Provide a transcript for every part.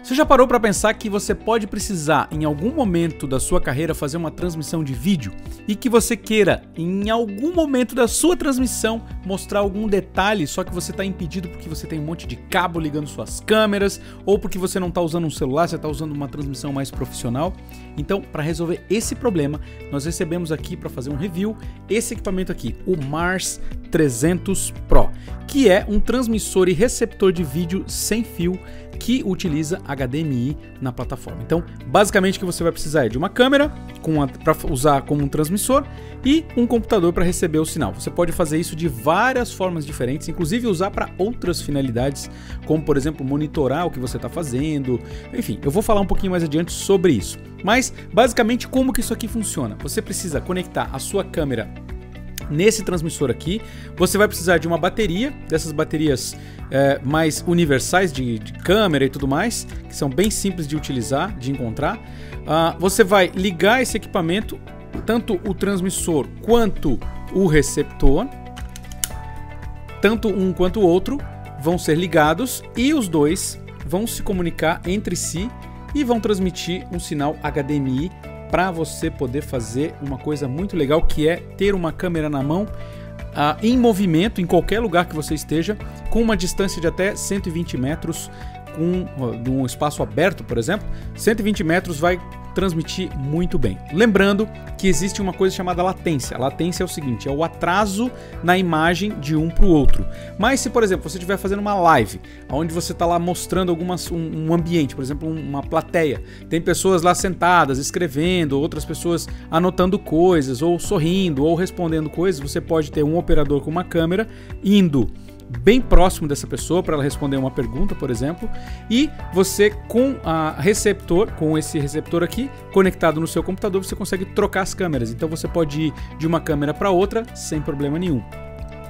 Você já parou para pensar que você pode precisar, em algum momento da sua carreira, fazer uma transmissão de vídeo e que você queira, em algum momento da sua transmissão, mostrar algum detalhe, só que você está impedido porque você tem um monte de cabo ligando suas câmeras ou porque você não está usando um celular, você está usando uma transmissão mais profissional? Então, para resolver esse problema, nós recebemos aqui para fazer um review esse equipamento aqui, o Mars 300 Pro, que é um transmissor e receptor de vídeo sem fio que utiliza HDMI na plataforma. Então, basicamente o que você vai precisar é de uma câmera para usar como um transmissor e um computador para receber o sinal. Você pode fazer isso de várias formas diferentes, inclusive usar para outras finalidades, como por exemplo monitorar o que você está fazendo. Enfim, eu vou falar um pouquinho mais adiante sobre isso. Mas, basicamente, como que isso aqui funciona? Você precisa conectar a sua câmera nesse transmissor aqui. Você vai precisar de uma bateria, dessas baterias mais universais de câmera e tudo mais, que são bem simples de utilizar, de encontrar. Você vai ligar esse equipamento, tanto o transmissor quanto o receptor, tanto um quanto o outro vão ser ligados e os dois vão se comunicar entre si e vão transmitir um sinal HDMI para você poder fazer uma coisa muito legal, que é ter uma câmera na mão em movimento em qualquer lugar que você esteja, com uma distância de até 120 metros, com um espaço aberto, por exemplo. 120 metros vai transmitir muito bem. Lembrando que existe uma coisa chamada latência. A latência é o seguinte, é o atraso na imagem de um para o outro. Mas se, por exemplo, você estiver fazendo uma live, onde você está lá mostrando um ambiente, por exemplo, uma plateia, tem pessoas lá sentadas, escrevendo, outras pessoas anotando coisas, ou sorrindo, ou respondendo coisas, você pode ter um operador com uma câmera indo bem próximo dessa pessoa para ela responder uma pergunta, por exemplo, e você com esse receptor aqui conectado no seu computador, você consegue trocar as câmeras. Então você pode ir de uma câmera para outra sem problema nenhum.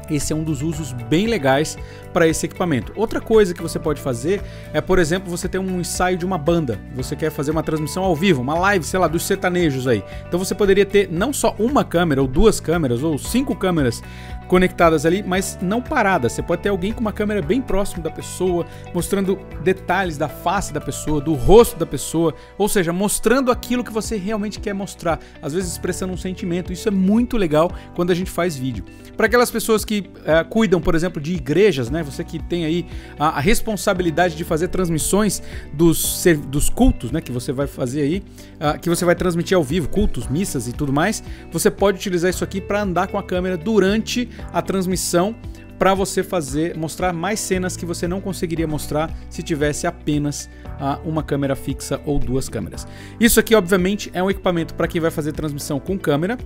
Esse é um dos usos bem legais para esse equipamento. Outra coisa que você pode fazer é, por exemplo, você tem um ensaio de uma banda, você quer fazer uma transmissão ao vivo, uma live, sei lá, dos sertanejos aí. Então você poderia ter não só uma câmera, ou duas câmeras, ou 5 câmeras conectadas ali, mas não paradas. Você pode ter alguém com uma câmera bem próximo da pessoa, mostrando detalhes da face da pessoa, do rosto da pessoa, ou seja, mostrando aquilo que você realmente quer mostrar, às vezes expressando um sentimento. Isso é muito legal quando a gente faz vídeo. Para aquelas pessoas que cuidam, por exemplo, de igrejas, né? Você que tem aí a responsabilidade de fazer transmissões dos cultos, né? Que você vai fazer aí, que você vai transmitir ao vivo, cultos, missas e tudo mais. Você pode utilizar isso aqui para andar com a câmera durante a transmissão, para você mostrar mais cenas que você não conseguiria mostrar se tivesse apenas uma câmera fixa ou 2 câmeras. Isso aqui, obviamente, é um equipamento para quem vai fazer transmissão com câmera.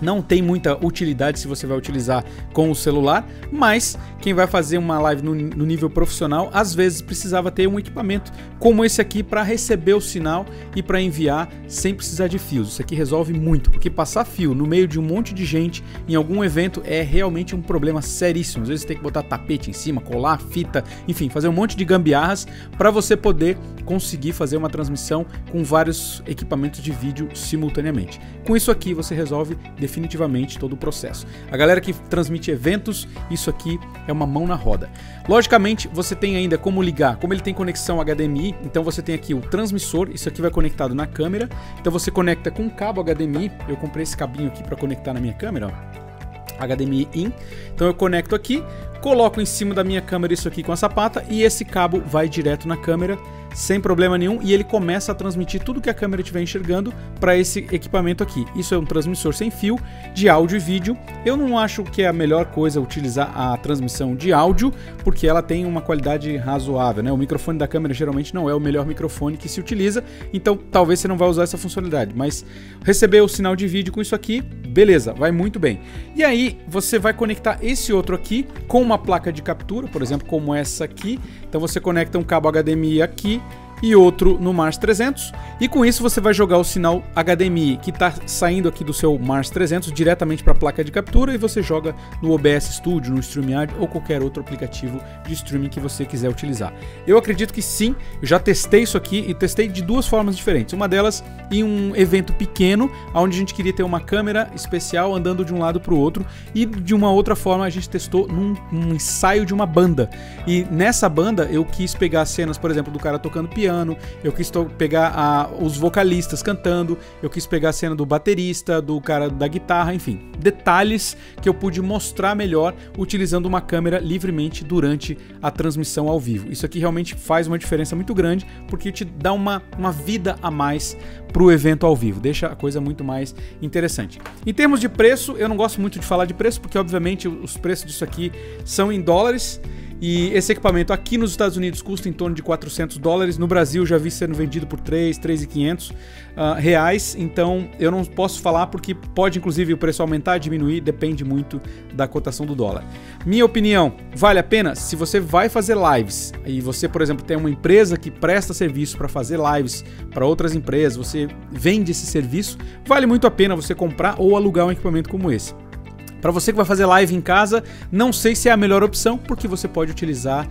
Não tem muita utilidade se você vai utilizar com o celular, mas quem vai fazer uma live no nível profissional, às vezes precisava ter um equipamento como esse aqui para receber o sinal e para enviar sem precisar de fios. Isso aqui resolve muito, porque passar fio no meio de um monte de gente em algum evento é realmente um problema seríssimo. Às vezes tem que botar tapete em cima, colar fita, enfim, fazer um monte de gambiarras para você poder conseguir fazer uma transmissão com vários equipamentos de vídeo simultaneamente. Com isso aqui você resolve definitivamente todo o processo. A galera que transmite eventos, isso aqui é uma mão na roda. Logicamente, você tem ainda como ligar, como ele tem conexão HDMI, então você tem aqui o transmissor, isso aqui vai conectado na câmera, então você conecta com um cabo HDMI, eu comprei esse cabinho aqui para conectar na minha câmera, ó. HDMI in, então eu conecto aqui, coloco em cima da minha câmera isso aqui com a sapata e esse cabo vai direto na câmera sem problema nenhum e ele começa a transmitir tudo que a câmera estiver enxergando para esse equipamento aqui. Isso é um transmissor sem fio de áudio e vídeo. Eu não acho que é a melhor coisa utilizar a transmissão de áudio, porque ela tem uma qualidade razoável, né? O microfone da câmera geralmente não é o melhor microfone que se utiliza, então talvez você não vai usar essa funcionalidade, mas receber o sinal de vídeo com isso aqui, beleza, vai muito bem. E aí você vai conectar esse outro aqui com uma placa de captura, por exemplo, como essa aqui. Então você conecta um cabo HDMI aqui e outro no Mars 300, e com isso você vai jogar o sinal HDMI que está saindo aqui do seu Mars 300 diretamente para a placa de captura e você joga no OBS Studio, no StreamYard ou qualquer outro aplicativo de streaming que você quiser utilizar. Eu acredito que sim, eu já testei isso aqui e testei de 2 formas diferentes. Uma delas em um evento pequeno, onde a gente queria ter uma câmera especial andando de um lado para o outro, e de uma outra forma a gente testou num ensaio de uma banda. E nessa banda eu quis pegar cenas, por exemplo, do cara tocando piano piano, eu quis pegar os vocalistas cantando, eu quis pegar a cena do baterista, do cara da guitarra, enfim, detalhes que eu pude mostrar melhor utilizando uma câmera livremente durante a transmissão ao vivo. Isso aqui realmente faz uma diferença muito grande, porque te dá uma vida a mais para o evento ao vivo, deixa a coisa muito mais interessante. Em termos de preço, eu não gosto muito de falar de preço, porque obviamente os preços disso aqui são em dólares, e esse equipamento aqui nos Estados Unidos custa em torno de $400, no Brasil já vi sendo vendido por R$3.500 reais, então eu não posso falar porque pode inclusive o preço aumentar, diminuir, depende muito da cotação do dólar. Minha opinião, vale a pena? Se você vai fazer lives e você, por exemplo, tem uma empresa que presta serviço para fazer lives para outras empresas, você vende esse serviço, vale muito a pena você comprar ou alugar um equipamento como esse. Para você que vai fazer live em casa, não sei se é a melhor opção, porque você pode utilizar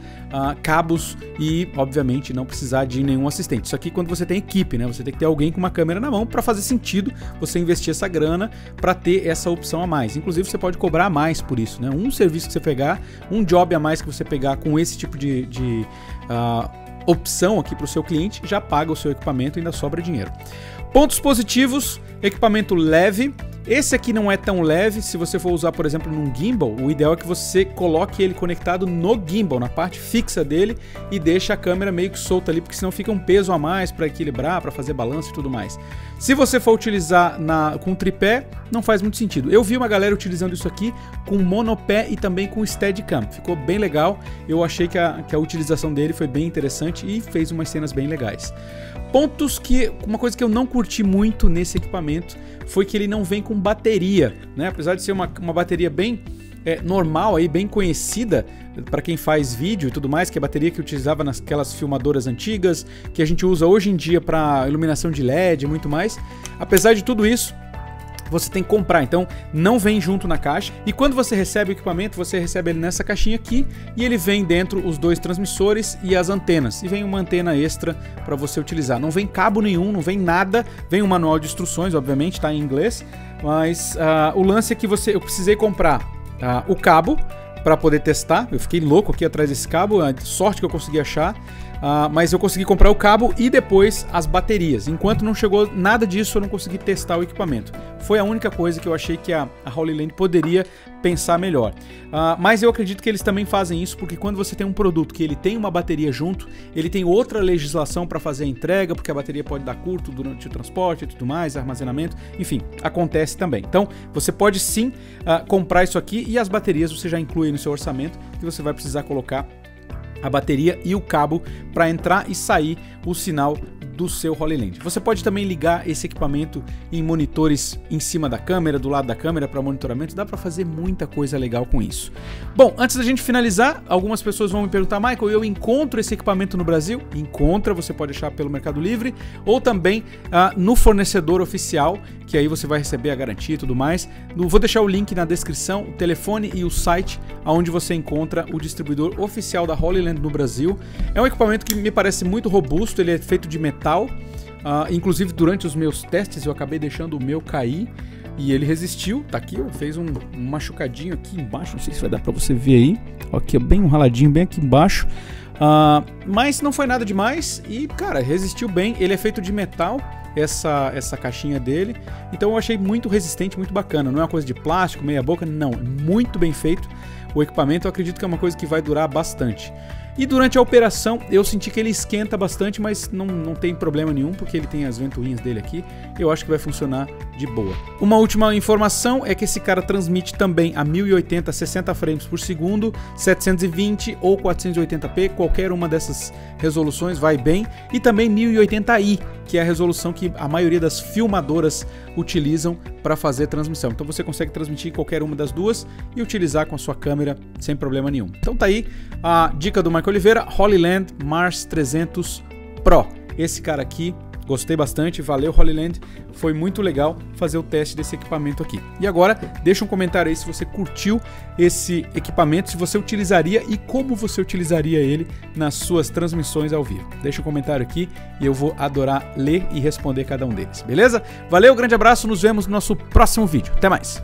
cabos e, obviamente, não precisar de nenhum assistente. Isso aqui quando você tem equipe, né? Você tem que ter alguém com uma câmera na mão para fazer sentido você investir essa grana para ter essa opção a mais. Inclusive, você pode cobrar mais por isso, né? Um serviço que você pegar, um job a mais que você pegar com esse tipo de opção aqui para o seu cliente, já paga o seu equipamento e ainda sobra dinheiro. Pontos positivos, equipamento leve. Esse aqui não é tão leve, se você for usar, por exemplo, num gimbal, o ideal é que você coloque ele conectado no gimbal, na parte fixa dele, e deixe a câmera meio que solta ali, porque senão fica um peso a mais para equilibrar, para fazer balanço e tudo mais. Se você for utilizar com tripé, não faz muito sentido. Eu vi uma galera utilizando isso aqui com monopé e também com Steadicam. Ficou bem legal, eu achei que a utilização dele foi bem interessante e fez umas cenas bem legais. Pontos uma coisa que eu não curti muito nesse equipamento foi que ele não vem com bateria, né? Apesar de ser uma bateria bem normal, aí, bem conhecida para quem faz vídeo e tudo mais, que é a bateria que utilizava naquelas filmadoras antigas, que a gente usa hoje em dia para iluminação de LED e muito mais. Apesar de tudo isso, você tem que comprar, então não vem junto na caixa. E quando você recebe o equipamento, você recebe ele nessa caixinha aqui e ele vem dentro os dois transmissores e as antenas. E vem uma antena extra para você utilizar. Não vem cabo nenhum, não vem nada. Vem um manual de instruções, obviamente, está em inglês. Mas o lance é que eu precisei comprar o cabo para poder testar. Eu fiquei louco aqui atrás desse cabo, sorte que eu consegui achar. Mas eu consegui comprar o cabo e depois as baterias. Enquanto não chegou nada disso, eu não consegui testar o equipamento. Foi a única coisa que eu achei que a Holy Land poderia pensar melhor. Mas eu acredito que eles também fazem isso porque quando você tem um produto que ele tem uma bateria junto, ele tem outra legislação para fazer a entrega, porque a bateria pode dar curto durante o transporte e tudo mais, armazenamento, enfim, acontece também. Então, você pode sim comprar isso aqui e as baterias você já inclui no seu orçamento, que você vai precisar colocar a bateria e o cabo para entrar e sair o sinal do seu Holy Land. Você pode também ligar esse equipamento em monitores em cima da câmera, do lado da câmera para monitoramento, dá para fazer muita coisa legal com isso. Bom, antes da gente finalizar, algumas pessoas vão me perguntar: Michael, eu encontro esse equipamento no Brasil? Encontra, você pode achar pelo Mercado Livre ou também no fornecedor oficial, que aí você vai receber a garantia e tudo mais. Vou deixar o link na descrição, o telefone e o site onde você encontra o distribuidor oficial da Holy Land no Brasil. É um equipamento que me parece muito robusto, ele é feito de metal. Inclusive durante os meus testes eu acabei deixando o meu cair e ele resistiu, tá aqui, ó, fez um machucadinho aqui embaixo, não sei se vai dar pra você ver aí, ó, aqui bem um raladinho bem aqui embaixo, mas não foi nada demais e cara, resistiu bem. Ele é feito de metal, essa caixinha dele, então eu achei muito resistente, muito bacana. Não é uma coisa de plástico, meia boca, não, muito bem feito o equipamento. Eu acredito que é uma coisa que vai durar bastante. E durante a operação eu senti que ele esquenta bastante, mas não tem problema nenhum, porque ele tem as ventoinhas dele aqui. Eu acho que vai funcionar de boa. Uma última informação é que esse cara transmite também a 1080 60 frames por segundo, 720 ou 480p, qualquer uma dessas resoluções vai bem, e também 1080i, que é a resolução que a maioria das filmadoras utilizam para fazer transmissão. Então você consegue transmitir qualquer uma das duas e utilizar com a sua câmera sem problema nenhum. Então tá aí a dica do Michael Oliveira, Holy Land Mars 300 Pro. Esse cara aqui, gostei bastante, valeu Holy Land, foi muito legal fazer o teste desse equipamento aqui. E agora, deixa um comentário aí se você curtiu esse equipamento, se você utilizaria e como você utilizaria ele nas suas transmissões ao vivo. Deixa um comentário aqui e eu vou adorar ler e responder cada um deles, beleza? Valeu, grande abraço, nos vemos no nosso próximo vídeo. Até mais!